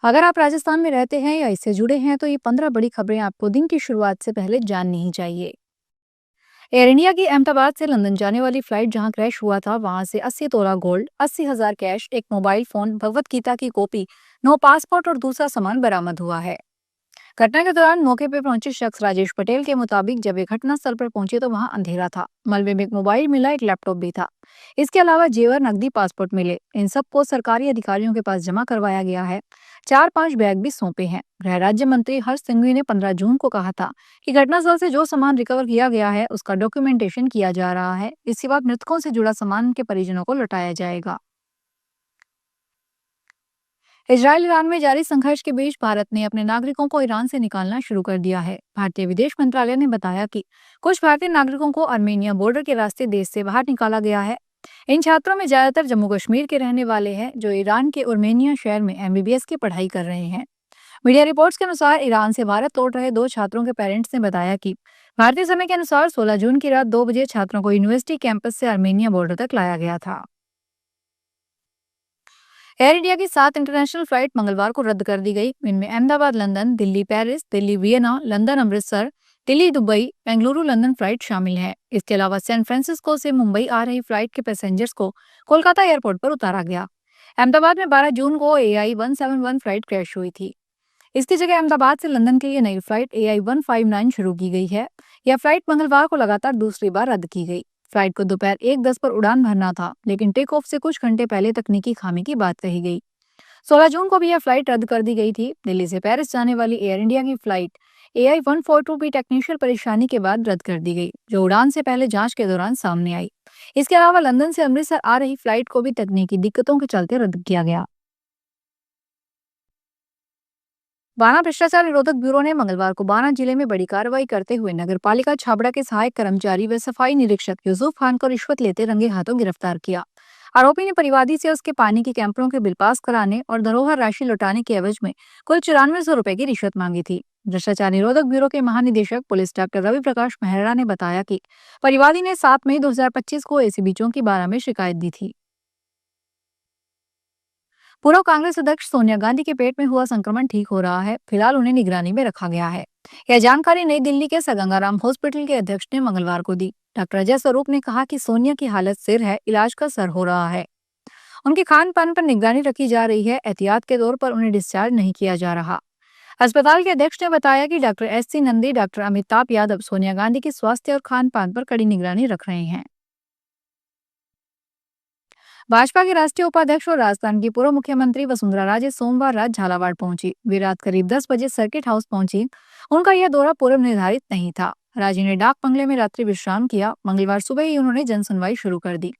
अगर आप राजस्थान में रहते हैं या इससे जुड़े हैं तो ये 15 बड़ी खबरें आपको दिन की शुरुआत से पहले जाननी ही चाहिए। एयर इंडिया की अहमदाबाद से लंदन जाने वाली फ्लाइट जहां क्रैश हुआ था, वहां से 80 तोला गोल्ड, 80,000 कैश, एक मोबाइल फोन, भगवत गीता की कॉपी, 9 पासपोर्ट और दूसरा सामान बरामद हुआ है। घटना के दौरान मौके पर पहुंचे शख्स राजेश पटेल के मुताबिक जब ये घटना स्थल पर पहुंचे तो वहां अंधेरा था। मलबे में एक मोबाइल मिला, एक लैपटॉप भी था। इसके अलावा जेवर, नकदी, पासपोर्ट मिले। इन सबको सरकारी अधिकारियों के पास जमा करवाया गया है। 4-5 बैग भी सौंपे हैं। गृह राज्य मंत्री हर्ष सिंघवी ने 15 जून को कहा था कि घटनास्थल से जो सामान रिकवर किया गया है उसका डॉक्यूमेंटेशन किया जा रहा है। इसके बाद मृतकों से जुड़ा सामान के परिजनों को लौटाया जाएगा। इजरायल ईरान में जारी संघर्ष के बीच भारत ने अपने नागरिकों को ईरान से निकालना शुरू कर दिया है। भारतीय विदेश मंत्रालय ने बताया कि कुछ भारतीय नागरिकों को आर्मेनिया बॉर्डर के रास्ते देश से बाहर निकाला गया है। इन छात्रों में ज्यादातर जम्मू कश्मीर के रहने वाले हैं जो ईरान के उर्मेनिया शहर में एमबीबीएस की पढ़ाई कर रहे हैं। मीडिया रिपोर्ट्स के अनुसार ईरान से भारत लौट रहे दो छात्रों के पेरेंट्स ने बताया कि भारतीय समय के अनुसार 16 जून की रात 2 बजे छात्रों को यूनिवर्सिटी कैंपस से आर्मेनिया बॉर्डर तक लाया गया था। एयर इंडिया की 7 इंटरनेशनल फ्लाइट मंगलवार को रद्द कर दी गई। इनमें Ahmedabad London, Delhi Paris, Delhi Vienna, London Amritsar, Delhi Dubai, Bengaluru London flight शामिल है। इसके अलावा सैन फ्रांसिस्को से मुंबई आ रही फ्लाइट के पैसेंजर्स को कोलकाता एयरपोर्ट पर उतारा गया। अहमदाबाद में 12 जून को AI-171 फ्लाइट क्रैश हुई थी। इसकी जगह अहमदाबाद से लंदन के लिए नई फ्लाइट AI-159 शुरू की गई है। यह फ्लाइट मंगलवार को लगातार दूसरी बार रद्द की गई। फ्लाइट को दोपहर 1:10 पर उड़ान भरना था, लेकिन टेक ऑफ से कुछ घंटे पहले तकनीकी खामी की बात कही गई। 16 जून को भी यह फ्लाइट रद्द कर दी गई थी। दिल्ली से पेरिस जाने वाली एयर इंडिया की फ्लाइट AI-142 भी टेक्निकल परेशानी के बाद रद्द कर दी गई, जो उड़ान से पहले जांच के दौरान सामने आई। इसके अलावा लंदन से अमृतसर आ रही फ्लाइट को भी तकनीकी दिक्कतों के चलते रद्द किया गया। बाना भ्रष्टाचार निरोधक ब्यूरो ने मंगलवार को बाना जिले में बड़ी कार्रवाई करते हुए नगरपालिका छाबड़ा के सहायक कर्मचारी व सफाई निरीक्षक यूसुफ खान को रिश्वत लेते रंगे हाथों गिरफ्तार किया। आरोपी ने परिवादी से उसके पानी के कैंपरों के बिल पास कराने और धरोहर राशि लौटाने के एवज में कुल 9400 रुपए की रिश्वत मांगी थी। भ्रष्टाचार निरोधक ब्यूरो के महानिदेशक पुलिस डॉक्टर रवि प्रकाश मेहरा ने बताया कि परिवादी ने 7 मई 2025 को एसीबी चौकी बारा में शिकायत दी थी। पूर्व कांग्रेस अध्यक्ष सोनिया गांधी के पेट में हुआ संक्रमण ठीक हो रहा है। फिलहाल उन्हें निगरानी में रखा गया है। यह जानकारी नई दिल्ली के सगंगाराम हॉस्पिटल के अध्यक्ष ने मंगलवार को दी। डॉक्टर अजय स्वरूप ने कहा कि सोनिया की हालत स्थिर है, इलाज का असर हो रहा है। उनके खान पान पर निगरानी रखी जा रही है। एहतियात के तौर पर उन्हें डिस्चार्ज नहीं किया जा रहा। अस्पताल के अध्यक्ष ने बताया कि doctor SC Nandi, doctor Amitabh Yadav Sonia Gandhi के स्वास्थ्य और खान पान पर कड़ी निगरानी रख रहे हैं। भाजपा के राष्ट्रीय उपाध्यक्ष और राजस्थान की पूर्व मुख्यमंत्री वसुंधरा राजे सोमवार रात झालावाड़ पहुंची। वे रात करीब 10 बजे सर्किट हाउस पहुंची। उनका यह दौरा पूर्व निर्धारित नहीं था। राजे ने डाक बंगले में रात्रि विश्राम किया। मंगलवार सुबह ही उन्होंने जनसुनवाई शुरू कर दी।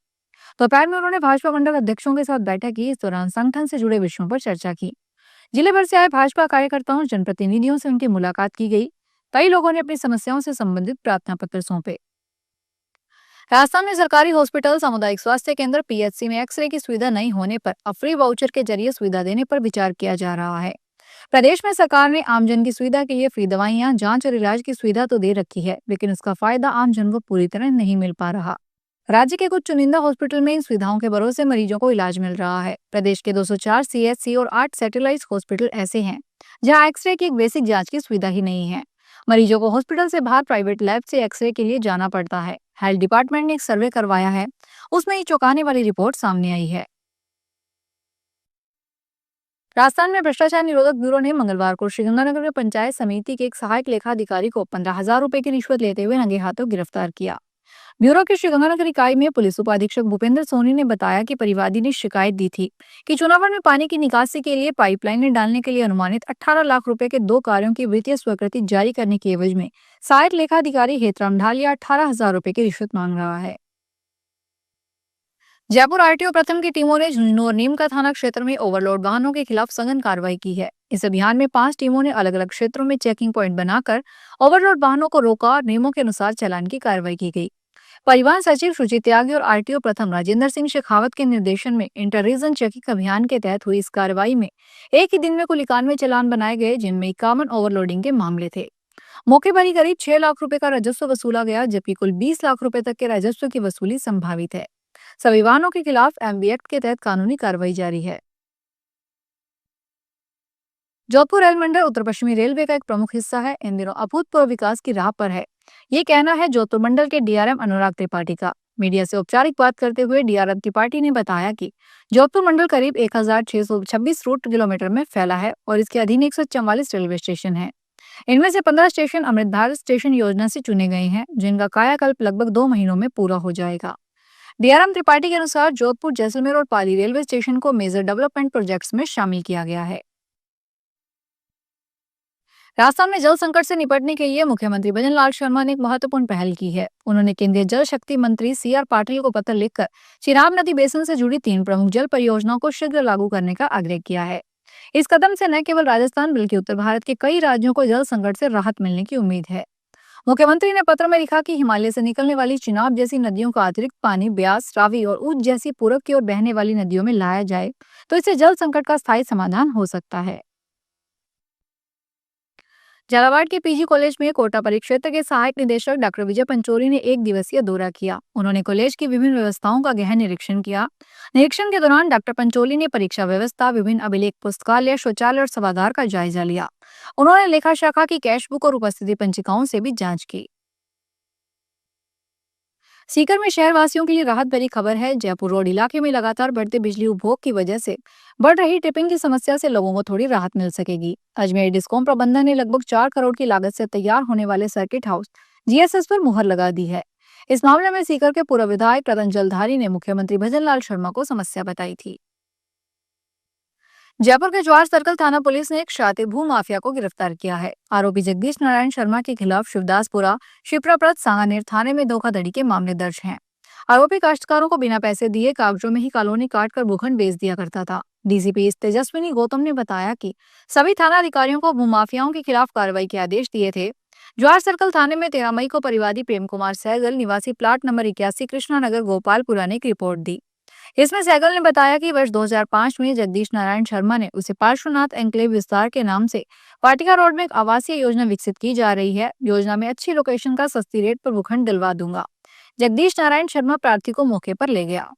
दोपहर में उन्होंने भाजपा मंडल अध्यक्षों के साथ बैठक की। इस दौरान संगठन से जुड़े विषयों पर चर्चा की। जिले भर से आए भाजपा कार्यकर्ताओं और जनप्रतिनिधियों से उनकी मुलाकात की गई। कई लोगों ने अपनी समस्याओं से संबंधित प्रार्थना पत्र सौंपे। राजस्थान में सरकारी हॉस्पिटल, सामुदायिक स्वास्थ्य केंद्र, PHC में एक्सरे की सुविधा नहीं होने पर अब फ्री वाउचर के जरिए सुविधा देने पर विचार किया जा रहा है। प्रदेश में सरकार ने आमजन की सुविधा के लिए फ्री दवाइयां, जांच और इलाज की सुविधा तो दे रखी है, लेकिन उसका फायदा आमजन को पूरी तरह नहीं मिल पा रहा। राज्य के कुछ चुनिंदा हॉस्पिटल में इन सुविधाओं के भरोसे मरीजों को इलाज मिल रहा है। प्रदेश के 204 CHC और 8 सैटेलाइट हॉस्पिटल ऐसे हैं जहां एक्सरे की एक बेसिक जांच की सुविधा ही नहीं है। मरीजों को हॉस्पिटल से बाहर प्राइवेट लैब से एक्सरे के लिए जाना पड़ता है। हेल्थ डिपार्टमेंट ने एक सर्वे करवाया है, उसमें ये चौंकाने वाली रिपोर्ट सामने आई है। राजस्थान में भ्रष्टाचार निरोधक ब्यूरो ने मंगलवार को श्रीगंगानगर में पंचायत समिति के एक सहायक लेखाधिकारी को 15,000 रुपए की रिश्वत लेते हुए रंगे हाथों गिरफ्तार किया। ब्यूरो की श्रीगंगानगर इकाई में पुलिस उपाधीक्षक भूपेंद्र सोनी ने बताया कि परिवादी ने शिकायत दी थी कि चुनावर में पानी की निकासी के लिए पाइपलाइनें डालने के लिए अनुमानित 18 लाख रुपए के 2 कार्यों की वित्तीय स्वीकृति जारी करने के एवज में सहायक लेखाधिकारी हेतराम ढालिया 18,000 रुपए की रिश्वत मांग रहा है। जयपुर RTO प्रथम की टीमों ने झुंझुनू और नीम का थाना क्षेत्र में ओवरलोड वाहनों के खिलाफ सघन कार्रवाई की है। इस अभियान में 5 टीमों ने अलग अलग क्षेत्रों में चेकिंग पॉइंट बनाकर ओवरलोड वाहनों को रोका और नियमों के अनुसार चालान की कार्रवाई की गई। परिवहन सचिव सुजीत त्यागी और RTO प्रथम राजेंद्र सिंह शेखावत के निर्देशन में इंटर रीजन चेकिंग अभियान के तहत हुई इस कार्रवाई में एक ही दिन में कुल 91 चालान बनाए गए, जिनमें 51 ओवरलोडिंग के मामले थे। मौके पर ही करीब 6 लाख रुपए का राजस्व वसूला गया, जबकि कुल 20 लाख रुपए तक के राजस्व की वसूली संभावित है। सभी वाहनों के खिलाफ MV एक्ट के तहत कानूनी कार्रवाई जारी है। जोधपुर रेल मंडल उत्तर पश्चिमी रेलवे का एक प्रमुख हिस्सा है। इन दिनों अभूतपूर्व विकास की राह पर है। ये कहना है जोधपुर मंडल के डीआरएम अनुराग त्रिपाठी का। मीडिया से औपचारिक बात करते हुए डीआरएम त्रिपाठी ने बताया कि जोधपुर मंडल करीब 1626 रूट किलोमीटर में फैला है और इसके अधीन 144 रेलवे स्टेशन है। इनमें से 15 स्टेशन अमृत भारत स्टेशन योजना से चुने गए हैं, जिनका कायाकल्प लगभग 2 महीनों में पूरा हो जाएगा। डीआरएम त्रिपाठी के अनुसार जोधपुर, जैसलमेर और पाली रेलवे स्टेशन को मेजर डेवलपमेंट प्रोजेक्ट्स में शामिल किया गया है। राजस्थान में जल संकट से निपटने के लिए मुख्यमंत्री भजनलाल शर्मा ने एक महत्वपूर्ण पहल की है। उन्होंने केंद्रीय जल शक्ति मंत्री सीआर पाटिल को पत्र लिखकर चिनाब नदी बेसिन से जुड़ी 3 प्रमुख जल परियोजनाओं को शीघ्र लागू करने का आग्रह किया है। इस कदम से न केवल राजस्थान बल्कि उत्तर भारत के कई राज्यों को जल संकट से राहत मिलने की उम्मीद है। मुख्यमंत्री ने पत्र में लिखा कि हिमालय से निकलने वाली चिनाब जैसी नदियों का अतिरिक्त पानी ब्यास, रावी और ऊंच जैसी पूरब की ओर बहने वाली नदियों में लाया जाए तो इससे जल संकट का स्थायी समाधान हो सकता है। झालावाड़ के पीजी कॉलेज में कोटा परिक्षेत्र के सहायक निदेशक डॉक्टर विजय पंचोली ने एक दिवसीय दौरा किया। उन्होंने कॉलेज की विभिन्न व्यवस्थाओं का गहन निरीक्षण किया। निरीक्षण के दौरान डॉक्टर पंचोली ने परीक्षा व्यवस्था, विभिन्न अभिलेख पुस्तकालय, शौचालय और सभागार का जायजा लिया। उन्होंने लेखा शाखा की कैश बुक और उपस्थिति पंचिकाओं से भी जांच की। सीकर में शहरवासियों के लिए राहत भरी खबर है। जयपुर रोड इलाके में लगातार बढ़ते बिजली उपभोग की वजह से बढ़ रही ट्रिपिंग की समस्या से लोगों को थोड़ी राहत मिल सकेगी। अजमेर डिस्कॉम प्रबंधन ने लगभग 4 करोड़ की लागत से तैयार होने वाले सर्किट हाउस जीएसएस पर मुहर लगा दी है। इस मामले में सीकर के पूर्व विधायक रतन जलधारी ने मुख्यमंत्री भजनलाल शर्मा को समस्या बताई थी। जयपुर के जवाहर सर्कल थाना पुलिस ने एक शातिर भू माफिया को गिरफ्तार किया है। आरोपी जगदीश नारायण शर्मा के खिलाफ शिवदासपुरा, शिप्राप्रत, सांगानेर थाने में धोखाधड़ी के मामले दर्ज हैं। आरोपी काश्तकारों को बिना पैसे दिए कागजों में ही कॉलोनी काट कर भूखंड बेच दिया करता था। डीसीपी तेजस्विनी गौतम ने बताया कि सभी थाना अधिकारियों को भूमाफियाओं के खिलाफ कार्रवाई के आदेश दिए थे। जवाहर सर्कल थाने में 13 मई को परिवादी प्रेम कुमार सहगल निवासी प्लाट नंबर 81 कृष्णा नगर गोपालपुरा ने एक रिपोर्ट दी। इसमें सहगल ने बताया कि वर्ष 2005 में जगदीश नारायण शर्मा ने उसे पार्श्वनाथ एन्क्लेव विस्तार के नाम से वाटिका रोड में एक आवासीय योजना विकसित की जा रही है। योजना में अच्छी लोकेशन का सस्ती रेट पर भूखंड दिलवा दूंगा। जगदीश नारायण शर्मा प्रार्थी को मौके पर ले गया।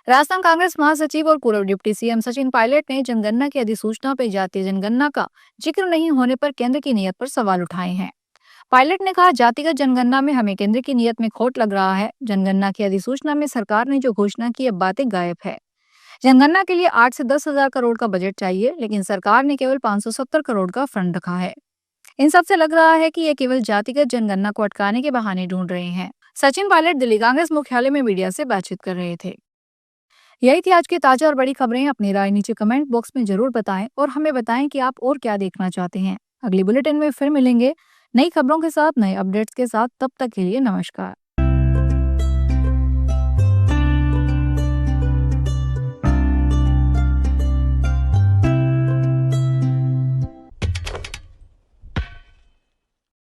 राजस्थान कांग्रेस महासचिव और पूर्व डिप्टी सीएम सचिन पायलट ने जनगणना की अधिसूचना पर जातीय जनगणना का जिक्र नहीं होने पर केंद्र की नीयत पर सवाल उठाए हैं। पायलट ने कहा, जातिगत जनगणना में हमें केंद्र की नीयत में खोट लग रहा है। जनगणना की अधिसूचना में सरकार ने जो घोषणा की, अब बातें गायब है। जनगणना के लिए 8 से 10 हजार करोड़ का बजट चाहिए, लेकिन सरकार ने केवल 570 करोड़ का फंड रखा है। इन सबसे लग रहा है कि ये केवल जातिगत जनगणना को अटकाने के बहाने ढूंढ रहे हैं। सचिन पायलट दिल्ली कांग्रेस मुख्यालय में मीडिया से बातचीत कर रहे थे। यही थी आज की ताजा और बड़ी खबरें। अपनी राय नीचे कमेंट बॉक्स में जरूर बताएं और हमें बताएं कि आप और क्या देखना चाहते हैं। अगली बुलेटिन में फिर मिलेंगे नई खबरों के साथ, नए अपडेट्स के साथ। तब तक के लिए नमस्कार।